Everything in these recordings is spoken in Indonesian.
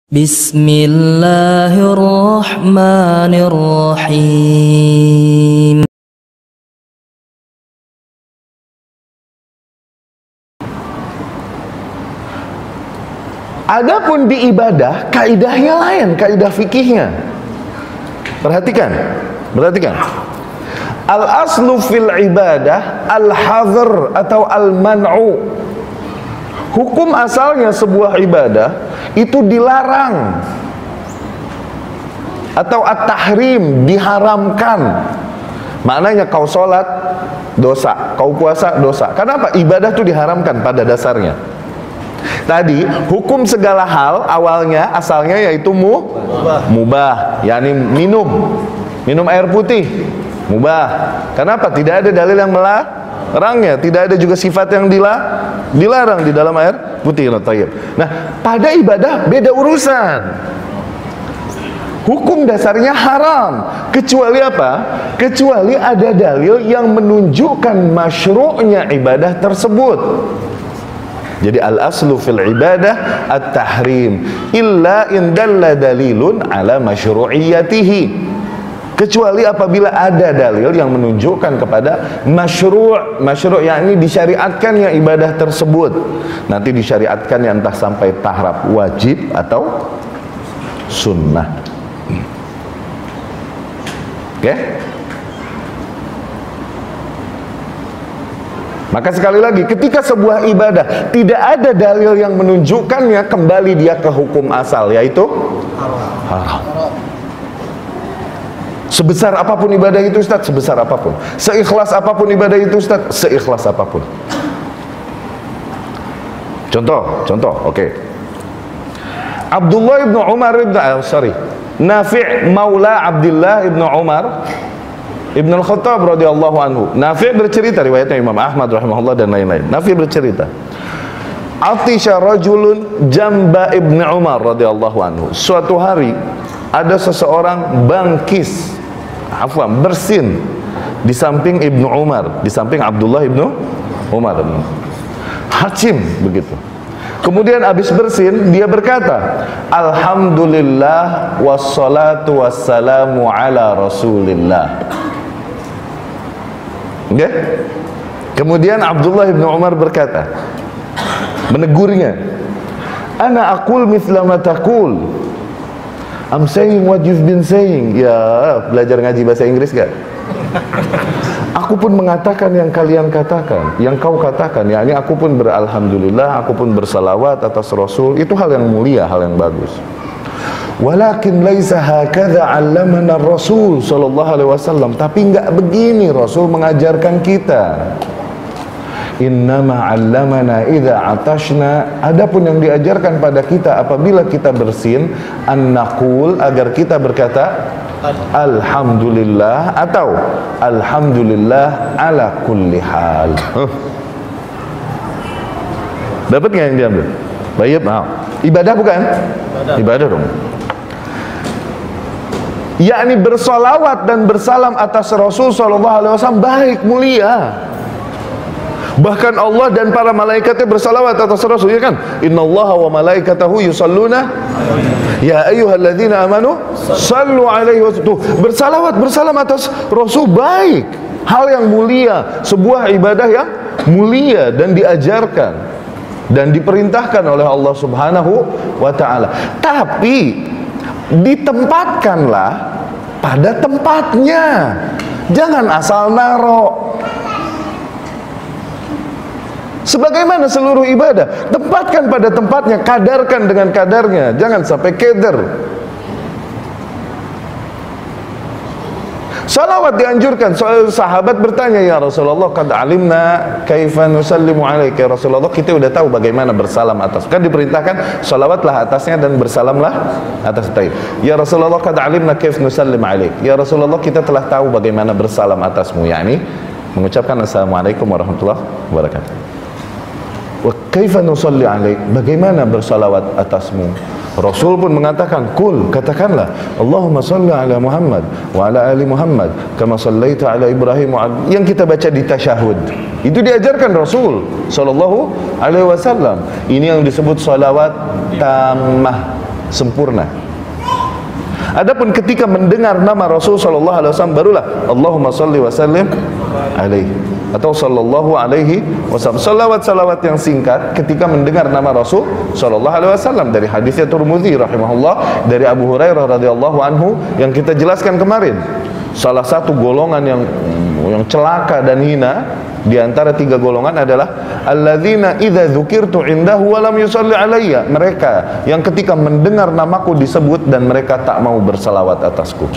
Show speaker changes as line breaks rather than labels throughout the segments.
Bismillahirrahmanirrahim.
Adapun di ibadah, kaidahnya lain, kaidah fikihnya. Perhatikan. Al-aslu fil ibadah al-hadhr atau al-man'u. Hukum asalnya sebuah ibadah itu dilarang atau at-tahrim, diharamkan. Maknanya kau sholat dosa, kau puasa dosa. Kenapa? Ibadah itu diharamkan pada dasarnya. Tadi hukum segala hal awalnya asalnya yaitu mubah, yakni minum air putih mubah. Kenapa? Tidak ada dalil yang melarangnya, tidak ada juga sifat yang dilarang di dalam air putih. Nah, pada ibadah beda urusan. Hukum dasarnya haram, kecuali apa? Kecuali ada dalil yang menunjukkan masyru'nya ibadah tersebut. Jadi al-aslu fil ibadah at-tahrim illa in dalla dalilun ala masyru'iyyatihi. Kecuali apabila ada dalil yang menunjukkan kepada masyru' yakni disyariatkannya ibadah tersebut. Nanti disyariatkannya entah sampai tahap wajib atau sunnah. Oke? Maka sekali lagi, ketika sebuah ibadah tidak ada dalil yang menunjukkannya, kembali dia ke hukum asal, yaitu haram. Sebesar apapun ibadah itu, Ustaz, sebesar apapun. Seikhlas apapun ibadah itu, Ustaz, seikhlas apapun. Contoh, oke. Abdullah ibn Umar Nafi' maula Abdullah ibn Umar Ibn al-Khattab radhiyallahu anhu. Nafi' bercerita, riwayatnya Imam Ahmad rahimahullah dan lain-lain. Nafi' bercerita, Atisha rajulun jamba Ibn Umar radhiyallahu anhu. Suatu hari ada seseorang bersin di samping Ibn Umar, di samping Abdullah Ibn Umar. Hacim begitu. Kemudian habis bersin dia berkata, Alhamdulillah wassalatu wassalamu ala Rasulillah. Okay? Kemudian Abdullah ibn Umar berkata, menegurnya, Ana aqul mithla ma taqul. I'm saying what you've been saying. Ya, belajar ngaji bahasa Inggris gak? Aku pun mengatakan yang kalian katakan, yang kau katakan, yakni aku pun beralhamdulillah, aku pun bersalawat atas Rasul. Itu hal yang mulia, hal yang bagus. Walakin laisa hakadha 'allamana Rasul sallallahu alaihi wasallam. Tapi enggak begini Rasul mengajarkan kita. Innama 'allamana idza 'atashna. Adapun yang diajarkan pada kita apabila kita bersin, an naqul, agar kita berkata alhamdulillah atau alhamdulillah ala kulli hal. Dapat enggak yang diambil? Baik, ibadah bukan? Ibadah dong. Yakni bersolawat dan bersalam atas Rasul sallallahu alaihi wasallam baik, mulia. Bahkan Allah dan para malaikatnya bersalawat atas Rasul, ya kan? Innallaha wa malaikatahu yusalluna ya ayyuhalladzina amanu sallu alaihi wasallam. Bersalawat, bersalam atas Rasul baik, hal yang mulia, sebuah ibadah yang mulia dan diajarkan dan diperintahkan oleh Allah Subhanahu wa taala. Tapi ditempatkanlah pada tempatnya, jangan asal naro. Sebagaimana seluruh ibadah, tempatkan pada tempatnya, kadarkan dengan kadarnya, jangan sampai keder. Salawat dianjurkan. Sahabat bertanya, ya Rasulullah, qad alimna kaifa nusallimu alaika. Ya Rasulullah, kita sudah tahu bagaimana bersalam atas. Kan diperintahkan salawatlah atasnya dan bersalamlah atas. Ya Rasulullah, qad alimna kaifa nusallim alaik. Ya Rasulullah, kita telah tahu bagaimana bersalam atasmu, yakni mengucapkan assalamualaikum warahmatullahi wabarakatuh. Wa kaifa nusalli alaik, bagaimana bersalawat atasmu? Rasul pun mengatakan, kul, katakanlah, Allahumma salli ala Muhammad wa ala ali Muhammad kama sallaita ala Ibrahim wa ala, yang kita baca di tasyahud. Itu diajarkan Rasul sallallahu alaihi wasallam. Ini yang disebut salawat tammah. sempurna. Adapun ketika mendengar nama Rasul sallallahu alaihi wasallam, barulah Allahumma shalli wa sallim alaihi atau sallallahu alaihi wasallam. Salawat yang singkat ketika mendengar nama Rasul sallallahu alaihi wasallam, dari hadisnya Tirmidzi rahimahullah dari Abu Hurairah radhiyallahu anhu yang kita jelaskan kemarin. Salah satu golongan yang celaka dan hina di antara tiga golongan adalah alladzina idza dzukirtu indahu wa lam yusalli alayya, mereka yang ketika mendengar namaku disebut dan mereka tak mau berselawat atasku.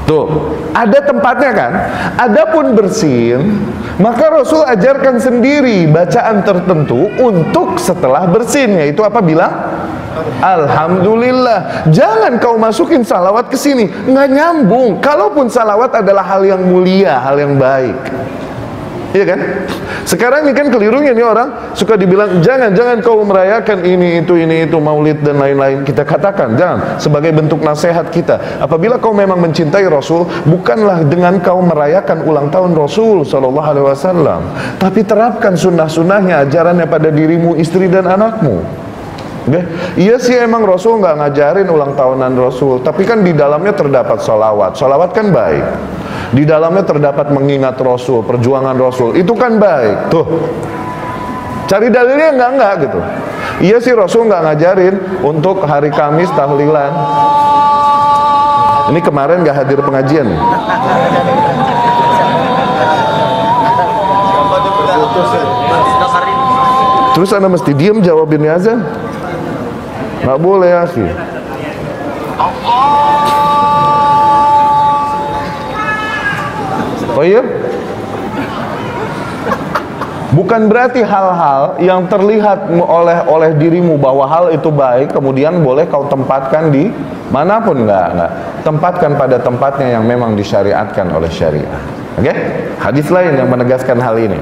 Tuh, ada tempatnya kan? Adapun bersin, maka Rasul ajarkan sendiri bacaan tertentu untuk setelah bersin, yaitu apabila alhamdulillah. Jangan kau masukin salawat ke sini, nggak nyambung. Kalaupun salawat adalah hal yang mulia, hal yang baik, iya kan? Sekarang ini kan kelirunya nih orang suka dibilang jangan kau merayakan ini itu maulid dan lain-lain. Kita katakan jangan, sebagai bentuk nasihat kita. Apabila kau memang mencintai Rasul, bukanlah dengan kau merayakan ulang tahun Rasul sallallahu alaihi wasallam, tapi terapkan sunnah-sunnahnya, ajarannya pada dirimu, istri dan anakmu. Okay? Iya sih emang Rasul nggak ngajarin ulang tahunan Rasul, tapi kan di dalamnya terdapat salawat kan baik. Di dalamnya terdapat mengingat Rasul, perjuangan Rasul, itu kan baik. Tuh, cari dalilnya enggak gitu. Iya sih Rasul nggak ngajarin untuk hari Kamis tahlilan. Ini kemarin nggak hadir pengajian nih. Terus Anda mesti diam jawabin azan? Nggak boleh ya sih. Oh iya? Bukan berarti hal-hal yang terlihat oleh dirimu bahwa hal itu baik kemudian boleh kau tempatkan di manapun, enggak. Tempatkan pada tempatnya yang memang disyariatkan oleh syariah. Oke? Hadis lain yang menegaskan hal ini.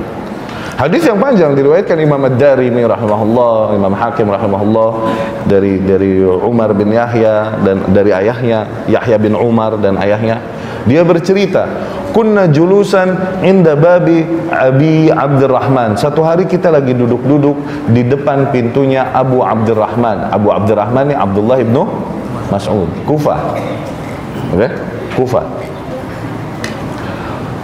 Hadis yang panjang diriwayatkan Imam Ad-Darimi rahimahullah, Imam Hakim rahimahullah dari Umar bin Yahya dan dari ayahnya Yahya bin Umar dan ayahnya. Dia bercerita, kunna julusan inda babi Abi Abdurrahman. Satu hari kita lagi duduk-duduk di depan pintunya Abu Abdurrahman. Abu Abdurrahman ini Abdullah ibnu Mas'ud, Kufah. Oke? Kufah.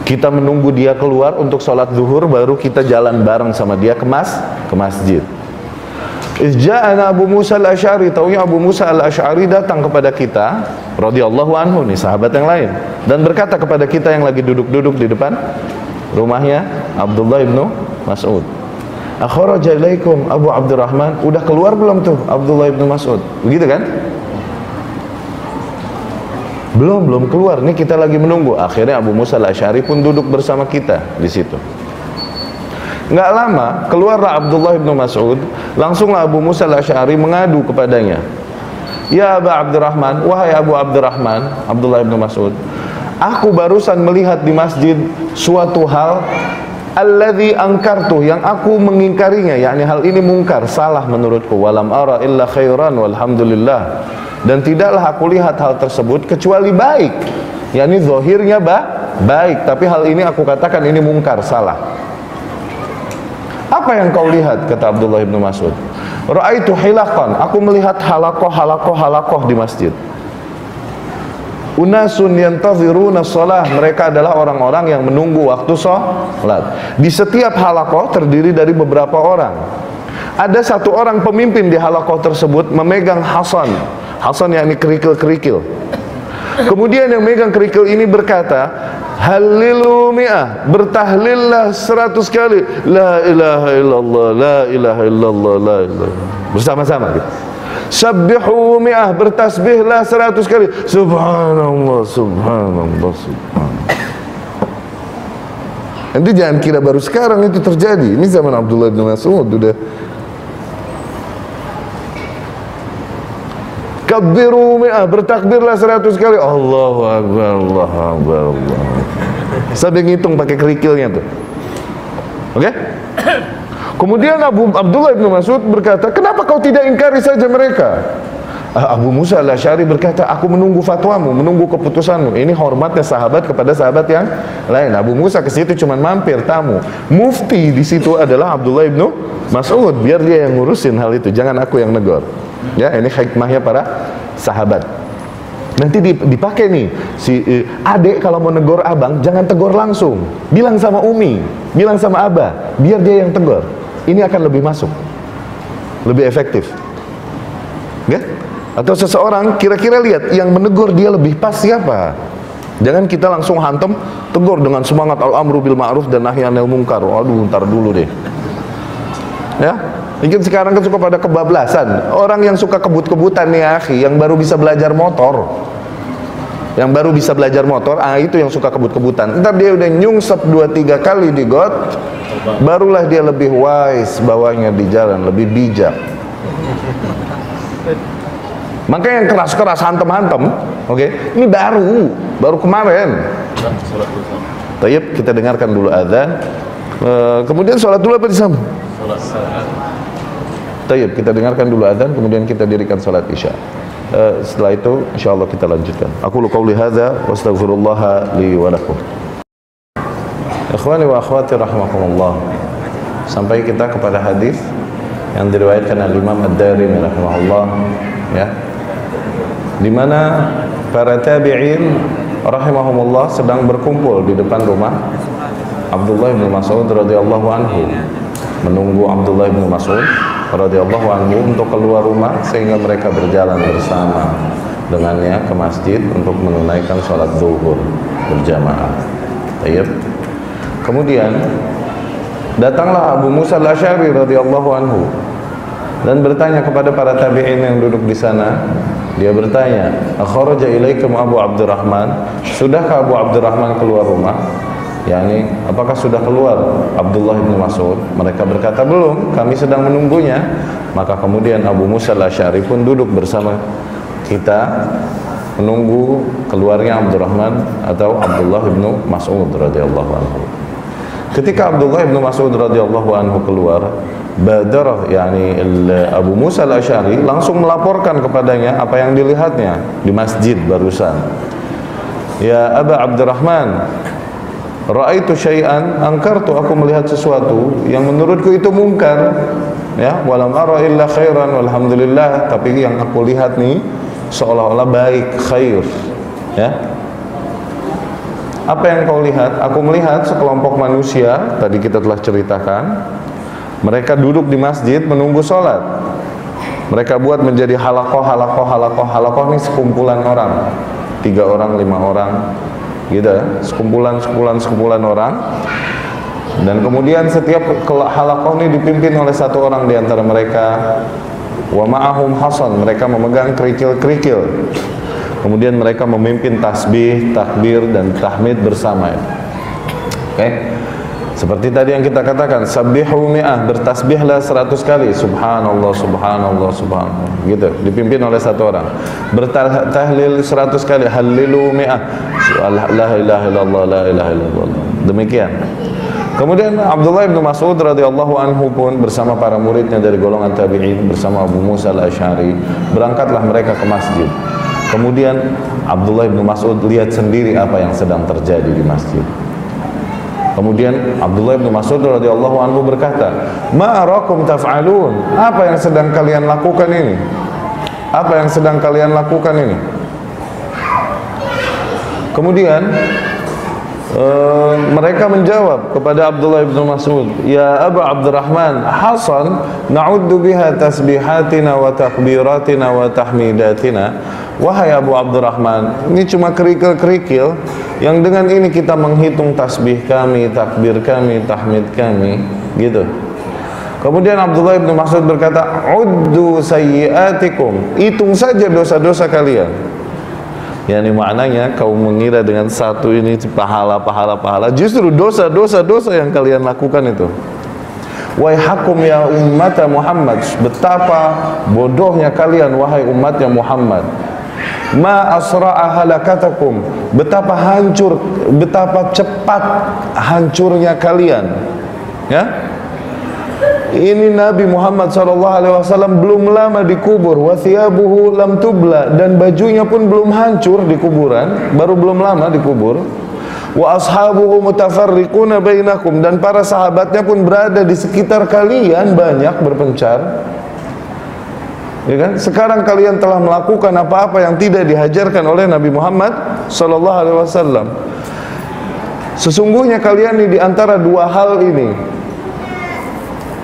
Kita menunggu dia keluar untuk sholat zuhur, baru kita jalan bareng sama dia ke masjid. Izja'ana Abu Musa al-Asy'ari, taunya Abu Musa al-Asy'ari datang kepada kita radhiyallahu anhu, nih sahabat yang lain, dan berkata kepada kita yang lagi duduk-duduk di depan rumahnya Abdullah ibnu Mas'ud, akhraja ilaikum Abu Abdurrahman, udah keluar belum tuh Abdullah ibnu Mas'ud? Begitu kan? Belum keluar, nih kita lagi menunggu. Akhirnya Abu Musa al-Asy'ari pun duduk bersama kita di situ. Nggak lama keluarlah Abdullah ibnu Mas'ud, langsunglah Abu Musa al-Asy'ari mengadu kepadanya, ya Abu Abdurrahman, wahai Abu Abdurrahman, Abdullah ibnu Mas'ud, aku barusan melihat di masjid suatu hal alladzi angkartu, yang aku mengingkarinya, yakni hal ini mungkar, salah menurutku, walam ara illa khairan walhamdulillah, dan tidaklah aku lihat hal tersebut kecuali baik, yakni zahirnya baik, tapi hal ini aku katakan ini mungkar, salah. Apa yang kau lihat? Kata Abdullah ibnu Mas'ud, ra'aitu hilaqan, aku melihat halakoh di masjid. Unasun yantaziruna shalah, mereka adalah orang-orang yang menunggu waktu sholat. Di setiap halakoh terdiri dari beberapa orang. Ada satu orang pemimpin di halakoh tersebut memegang hasan yakni kerikil. Kemudian yang megang kerikil ini berkata, halilu mi'ah, bertahlillah 100 kali, la ilaha illallah, la ilaha illallah, la ilaha, bersama-sama gitu. Sabbihu mi'ah, bertasbihlah 100 kali, subhanallah, subhanallah, subhanallah. Nanti jangan kira baru sekarang itu terjadi, ini zaman Abdullah bin Mas'ud udah. Kabbiru mi'ah, bertakbirlah 100 kali, Allahu Akbar, Allahu Akbar, Allahu Akbar, sampai ngitung pakai kerikilnya tuh. Oke? Kemudian Abdullah bin Mas'ud berkata, kenapa kau tidak ingkari saja mereka? Abu Musa al-Asy'ari berkata, aku menunggu fatwamu, menunggu keputusanmu. Ini hormatnya sahabat kepada sahabat yang lain. Abu Musa ke situ cuma mampir tamu. Mufti di situ adalah Abdullah ibnu Mas'ud. Biar dia yang ngurusin hal itu, jangan aku yang negor. Ya, ini hikmahnya para sahabat. Nanti dipakai nih si adik kalau mau negor abang, jangan tegur langsung. Bilang sama Umi, bilang sama Abah, biar dia yang tegur. Ini akan lebih masuk, lebih efektif. Ya? Atau seseorang kira-kira lihat yang menegur dia lebih pas siapa. Jangan kita langsung hantam, tegur dengan semangat al-amru bil ma'ruf dan nahi anil munkar. Waduh, ntar dulu deh. Ya, mungkin sekarang kan suka pada kebablasan. Orang yang suka kebut-kebutan nih akhi, yang baru bisa belajar motor. Yang baru bisa belajar motor, itu yang suka kebut-kebutan. Ntar dia udah nyungsep 2-3 kali di got, barulah dia lebih wise bawanya di jalan, lebih bijak. Makanya yang keras-keras hantem-hantem, oke? Ini baru kemarin. Tayyib, kita dengarkan dulu azan. Kemudian sholat dulu apa disambung? Tayyib, kita dengarkan dulu azan, kemudian kita dirikan sholat isya. Setelah itu, insyaallah kita lanjutkan. Aku qouli hadza wa astaghfirullah li wa lakum. Ikhwani wa akhwati rahimakumullah. Sampai kita kepada hadis yang diriwayatkan oleh Imam Ad-Darimi rahimahullah, ya. Di mana para tabi'in rahimahumullah sedang berkumpul di depan rumah Abdullah bin Mas'ud radhiyallahu anhu, menunggu Abdullah bin Mas'ud radhiyallahu anhu untuk keluar rumah sehingga mereka berjalan bersama dengannya ke masjid untuk menunaikan sholat zuhur berjamaah. Baik. Kemudian datanglah Abu Musa al-Asy'ari radhiyallahu anhu dan bertanya kepada para tabi'in yang duduk di sana. Dia bertanya, "Akhraja ilaikum Abu Abdurrahman?" Sudahkah Abu Abdurrahman keluar rumah? Yani, apakah sudah keluar Abdullah bin Mas'ud? Mereka berkata, belum, kami sedang menunggunya. Maka kemudian Abu Musa al-Asy'ari pun duduk bersama kita menunggu keluarnya Abdurrahman atau Abdullah bin Mas'ud radhiyallahu anhu. Ketika Abdullah bin Mas'ud radhiyallahu anhu keluar, badarah, yani Abu Musa al-Asy'ari langsung melaporkan kepadanya apa yang dilihatnya di masjid barusan. Ya Aba Abdurrahman, ra'aitu syai'an angkartu, aku melihat sesuatu yang menurutku itu mungkar, ya, walam ara illa khairan walhamdulillah, tapi yang aku lihat nih seolah-olah baik, khair, ya. Apa yang kau lihat? Aku melihat sekelompok manusia, tadi kita telah ceritakan, mereka duduk di masjid menunggu sholat. Mereka buat menjadi halakoh ini sekumpulan orang, 3 orang, 5 orang, gitu, sekumpulan orang. Dan kemudian setiap halakoh ini dipimpin oleh 1 orang di antara mereka. Wa ma'ahum hasan, mereka memegang kerikil-kerikil. Kemudian mereka memimpin tasbih, takbir dan tahmid bersama. Oke. Seperti tadi yang kita katakan, sabbihu mi'ah, bertasbihlah 100 kali, subhanallah, subhanallah, subhanallah, gitu, dipimpin oleh 1 orang. Bertahlil 100 kali, hallilu mi'ah, la ilaha illallah, la ilaha illallah. Demikian. Kemudian Abdullah bin Mas'ud radhiyallahu anhu pun bersama para muridnya dari golongan tabi'in, bersama Abu Musa al-Asy'ari, berangkatlah mereka ke masjid. Kemudian Abdullah bin Mas'ud lihat sendiri apa yang sedang terjadi di masjid. Kemudian Abdullah bin Mas'ud radhiyallahu anhu berkata, "Ma arakum taf'alun?" Apa yang sedang kalian lakukan ini? Apa yang sedang kalian lakukan ini? Kemudian mereka menjawab kepada Abdullah bin Mas'ud, "Ya Aba Abdurrahman, hasan na'uddu biha tasbihatina wa takbiratina wa tahmidatina." Wahai Abu Abdurrahman, ini cuma kerikil-kerikil yang dengan ini kita menghitung tasbih kami, takbir kami, tahmid kami, gitu. Kemudian Abdullah bin Mas'ud berkata, "Uddu sayyiatikum." Hitung saja dosa-dosa kalian. Yani maknanya kau mengira dengan satu ini pahala, justru dosa yang kalian lakukan itu. Waihakum ya ummat Muhammad, betapa bodohnya kalian wahai umatnya Muhammad. Ma asra'a halakatakum, betapa hancur, betapa cepat hancurnya kalian, ya. ini Nabi Muhammad SAW belum lama dikubur, wa thiyabuhu lam tubla, dan bajunya pun belum hancur di kuburan, baru belum lama dikubur. Wa ashabuhu mutafarriquna bainakum, dan para sahabatnya pun berada di sekitar kalian, banyak berpencar. Ya kan? Sekarang kalian telah melakukan apa-apa yang tidak dihajarkan oleh Nabi Muhammad SAW. Sesungguhnya kalian di antara dua hal ini,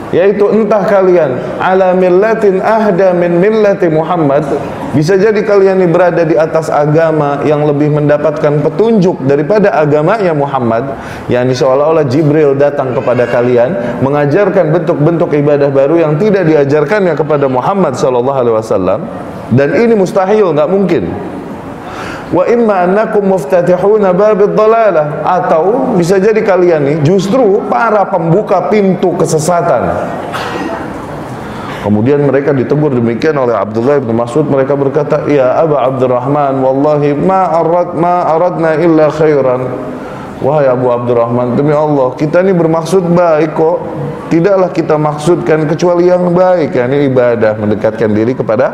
yaitu entah kalian ala millatin ahda min millati Muhammad, bisa jadi kalian ini berada di atas agama yang lebih mendapatkan petunjuk daripada agamanya Muhammad, yakni seolah-olah Jibril datang kepada kalian mengajarkan bentuk-bentuk ibadah baru yang tidak diajarkannya kepada Muhammad SAW, dan ini mustahil, nggak mungkin. Wa imma annakum muftatihuna babid dhalalah, atau bisa jadi kalian nih justru para pembuka pintu kesesatan. Kemudian mereka ditegur demikian oleh Abdullah bin Mas'ud. Mereka berkata, ya Aba Abdurrahman, wallahi ma aradna illa khairan. Wahai Abu Abdurrahman, demi Allah kita ini bermaksud baik kok, tidaklah kita maksudkan kecuali yang baik, yakni ibadah, mendekatkan diri kepada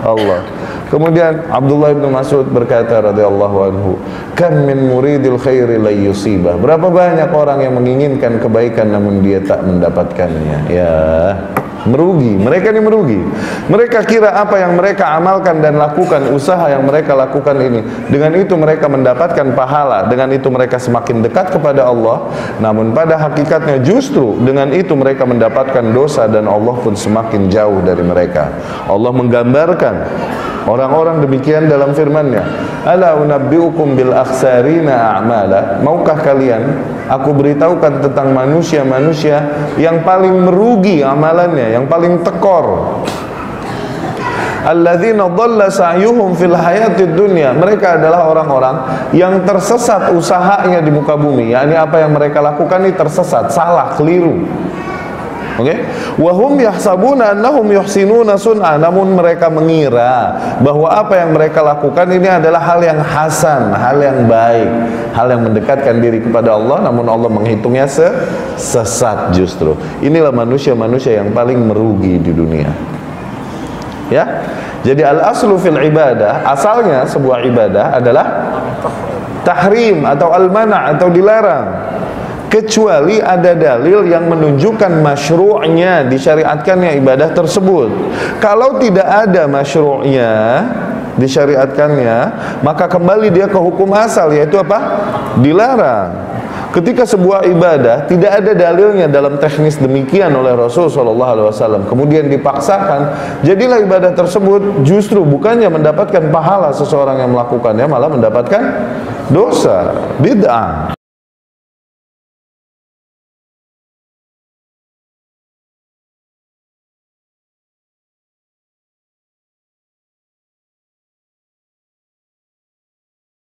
Allah. Kemudian Abdullah bin Mas'ud berkata radhiyallahu anhu, kam min muridil khairi la yusibah, berapa banyak orang yang menginginkan kebaikan namun dia tak mendapatkannya. Ya, merugi, mereka ini merugi. Mereka kira apa yang mereka amalkan dan lakukan, usaha yang mereka lakukan ini, dengan itu mereka mendapatkan pahala, dengan itu mereka semakin dekat kepada Allah. Namun pada hakikatnya justru dengan itu mereka mendapatkan dosa dan Allah pun semakin jauh dari mereka. Allah menggambarkan orang-orang demikian dalam firman-Nya, ala unabbiukum bil akhsarina a'mala, maukah kalian aku beritahukan tentang manusia-manusia yang paling merugi amalannya, yang paling tekor. Alladzina dhalla sa'yuhum fil hayatid dunya, mereka adalah orang-orang yang tersesat usahanya di muka bumi, yakni apa yang mereka lakukan ini tersesat, salah, keliru. Oke, wahum yahsabuna annahum yuhsinuna sun'a, namun mereka mengira bahwa apa yang mereka lakukan ini adalah hal yang hasan, hal yang baik, hal yang mendekatkan diri kepada Allah, namun Allah menghitungnya sesat justru. Inilah manusia-manusia yang paling merugi di dunia. Ya, jadi al-aslu fil ibadah, asalnya sebuah ibadah adalah tahrim atau al-mana' atau dilarang, kecuali ada dalil yang menunjukkan masyru'nya, disyariatkannya ibadah tersebut. Kalau tidak ada masyru'nya, disyariatkannya, maka kembali dia ke hukum asal, yaitu apa? Dilarang. Ketika sebuah ibadah tidak ada dalilnya dalam teknis demikian oleh Rasul SAW, kemudian dipaksakan, jadilah ibadah tersebut justru bukannya mendapatkan pahala seseorang yang melakukannya, malah mendapatkan dosa, bid'ah.